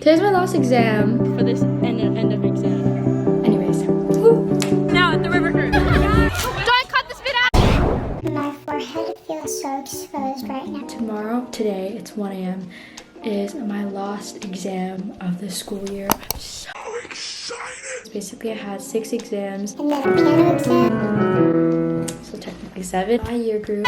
Today's my last exam. For this end of exam. Anyways. Now at the river cruise. Don't cut the spit out! My forehead feels so exposed right now. Tomorrow, today, it's 1 a.m. is my last exam of the school year. I'm so excited. Basically, I had 6 exams. And then a piano exam. So technically 7. My year group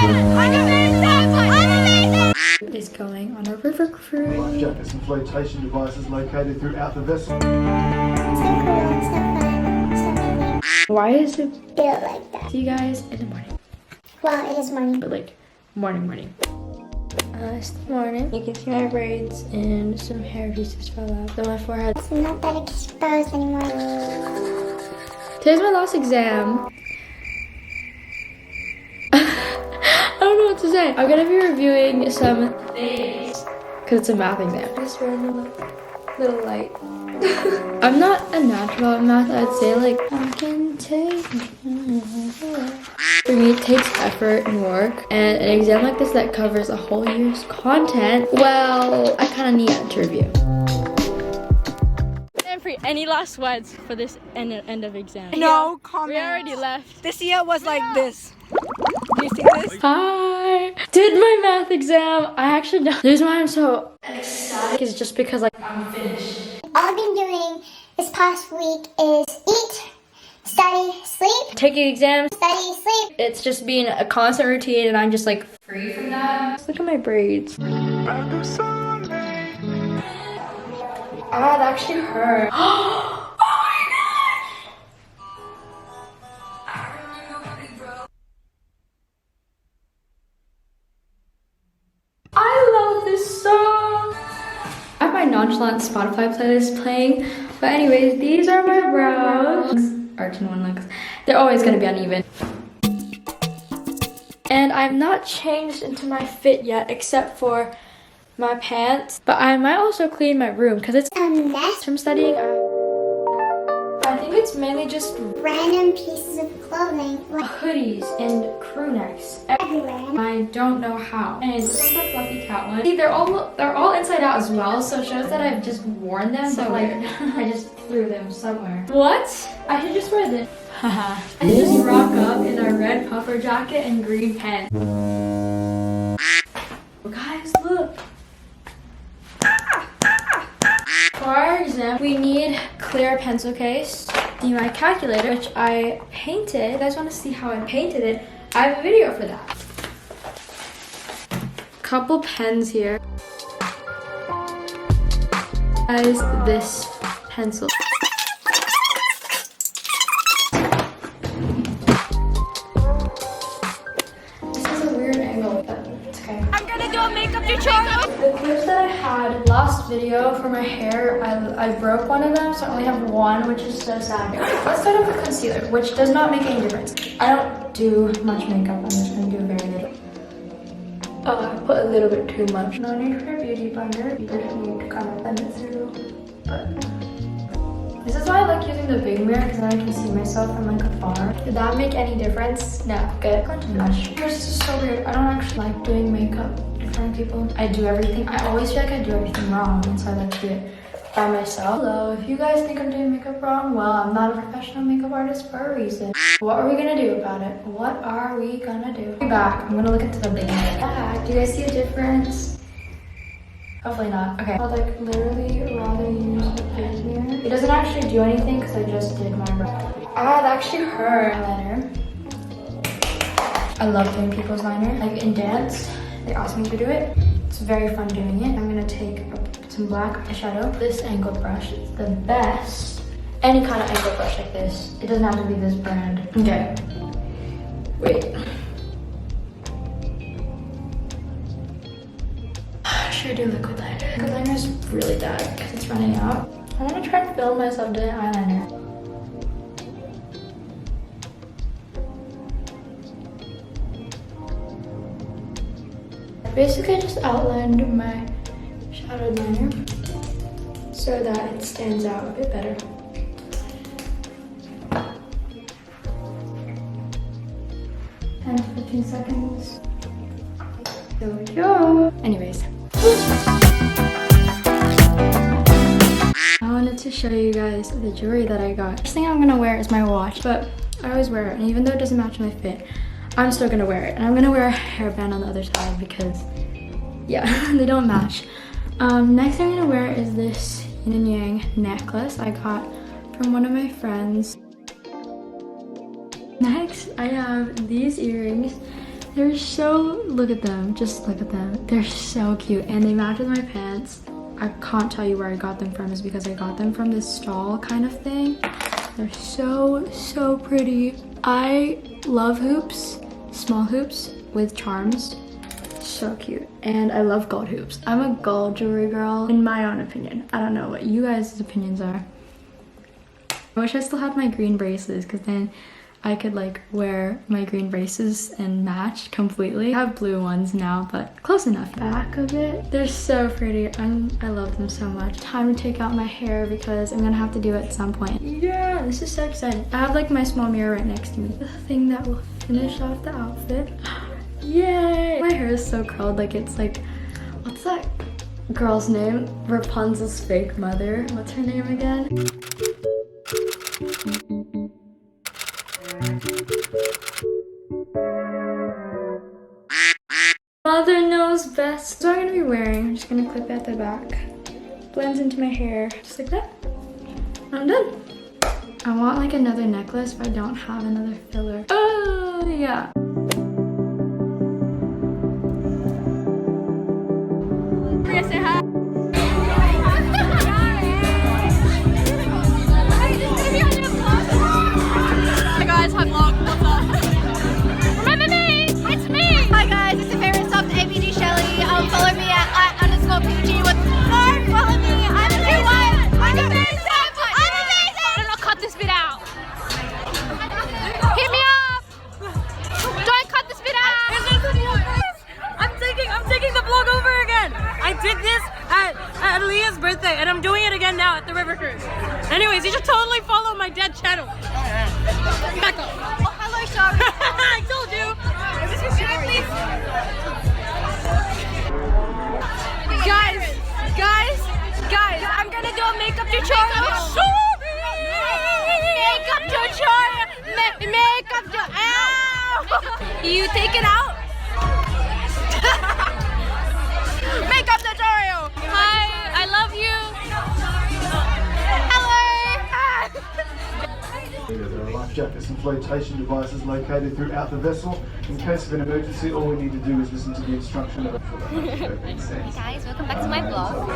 is going on a river cruise. Life jackets and flotation devices located throughout the vessel. So cool, so fun, so amazing. Why is it? Feel like that. See you guys in the morning. Well, it is morning. But like morning. It's the morning. You can see my braids and some hair pieces fell out. Then my forehead. It's not that exposed anymore. Today's my last exam. I don't know what to say. I'm gonna be reviewing some things because it's a math exam. Just random little light. I'm not a natural at math. I'd say like I can take. For me, it takes effort and work, and an exam like this that covers a whole year's content, well, I kind of need it to review. And for any last words for this end of exam? No comment. We already left. This year was like this. Do you see this? Hi! Did my math exam. I actually know. The reason why I'm so ecstatic is just because like I'm finished. All I've been doing this past week is eat, study, sleep, Taking exams, study, sleep. it's just been a constant routine and I'm just like free from that. Look at my braids. Ah, that actually hurt. Oh my gosh! I love this song. I have my nonchalant Spotify playlist playing. But anyways, these are my brows. Arching one looks. They're always gonna be uneven. And I've not changed into my fit yet, except for my pants. But I might also clean my room because it's A mess. from studying. I think it's mainly just Random pieces of clothing like hoodies and crew necks everywhere. I don't know how. And this is the fluffy cat one. See, they're all inside out as well, so it shows that I've just worn them, but like I just threw them somewhere. What? I should just wear this. Haha. I should just rock up in a red puffer jacket and green pants. Guys, look. For our exam, we need clear pencil case, see my calculator, which I painted. You guys want to see how I painted it? I have a video for that. Couple pens here. Guys, this pencil. This is a weird angle, but it's okay. I'm gonna do a makeup tutorial. The clips that I had last video for my hair, I broke one of them, so I only have one, which is so sad. Let's start off with concealer, which does not make any difference. I don't do much makeup, I'm just gonna do very little. Oh, I put a little bit too much. No need for a beauty blender. You just need to kind of blend it through. But this is why I like using the big mirror, because then I can see myself from like afar. Did that make any difference? No. Good. Going to blush. This is so weird. I don't actually like doing makeup in front of people. I do everything. I always feel like I do everything wrong, and so I like to do it by myself. Hello, if you guys think I'm doing makeup wrong, well, I'm not a professional makeup artist for a reason. What are we gonna do about it? What are we gonna do? Be back. I'm gonna look into the big mirror. Do you guys see a difference? Hopefully not. Okay. I'll like literally rather use the big mirror. It doesn't actually do anything because I just did my brow. Ah, that actually hurt. Eyeliner. I love doing people's liner. Like in dance, they ask me to do it. It's very fun doing it. I'm gonna take some black eyeshadow. This angled brush is the best. Any kind of angled brush like this. It doesn't have to be this brand. Okay. Wait. Should I do liquid liner? Liquid liner is really bad because it's running out. I want to try and film myself doing eyeliner. Basically, I just outlined my shadowed liner so that it stands out a bit better. And 15 seconds. There we go. Anyways. show you guys the jewelry that I got. First thing I'm gonna wear is my watch, but I always wear it, and even though it doesn't match my fit, I'm still gonna wear it. And I'm gonna wear a hairband on the other side because, yeah, they don't match. Next thing I'm gonna wear is this yin and yang necklace I got from one of my friends. Next, I have these earrings. They're so, look at them, just look at them. They're so cute and they match with my pants. I can't tell you where I got them from, is because I got them from this stall kind of thing. They're so pretty. I love hoops, small hoops with charms. So cute. And I love gold hoops. I'm a gold jewelry girl, in my own opinion. I don't know what you guys' opinions are. I wish I still had my green braces, because then I could like wear my green braces and match completely. I have blue ones now, but close enough. Back of it, they're so pretty. I love them so much. Time to take out my hair because I'm gonna have to do it at some point. Yeah, this is so exciting. I have like my small mirror right next to me. The thing that will finish off the outfit. Yay! My hair is so curled, like it's like, what's that girl's name? Rapunzel's fake mother. What's her name again? Mother knows best. So I'm gonna be wearing, I'm just gonna clip it at the back. Blends into my hair, just like that. I'm done. I want like another necklace, but I don't have another filler. Oh, yeah. Say hi. Hi guys, hi vlog. What's up? Remember me? It's me. Hi guys, it's your favorite soft ABG Shelly. Follow me at _PG with follow me. I'm amazing. I'm amazing. I'm gonna cut this bit out. Hit me up. Don't cut this bit out. I'm taking the vlog over again. I did this at Leah's birthday, and I'm doing it again now at the river cruise. Anyways, you should totally follow my dead channel. Back up. Oh, hello, Shari. I told you. Is this your please? Guys, I'm gonna do a makeup tutorial. Makeup tutorial. Makeup tutorial. Ow! You take it out. Makeup tutorial. Hi, I love you. Hello. There are life jackets and flotation devices located throughout the vessel. In case of an emergency, all we need to do is listen to the instruction of a Hey guys, welcome back to my vlog.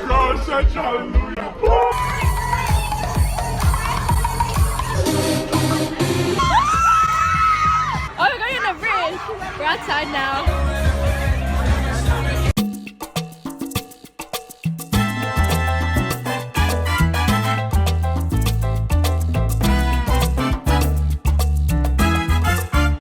God, such hallelujah. Oh, we're going in the bridge. We're outside now.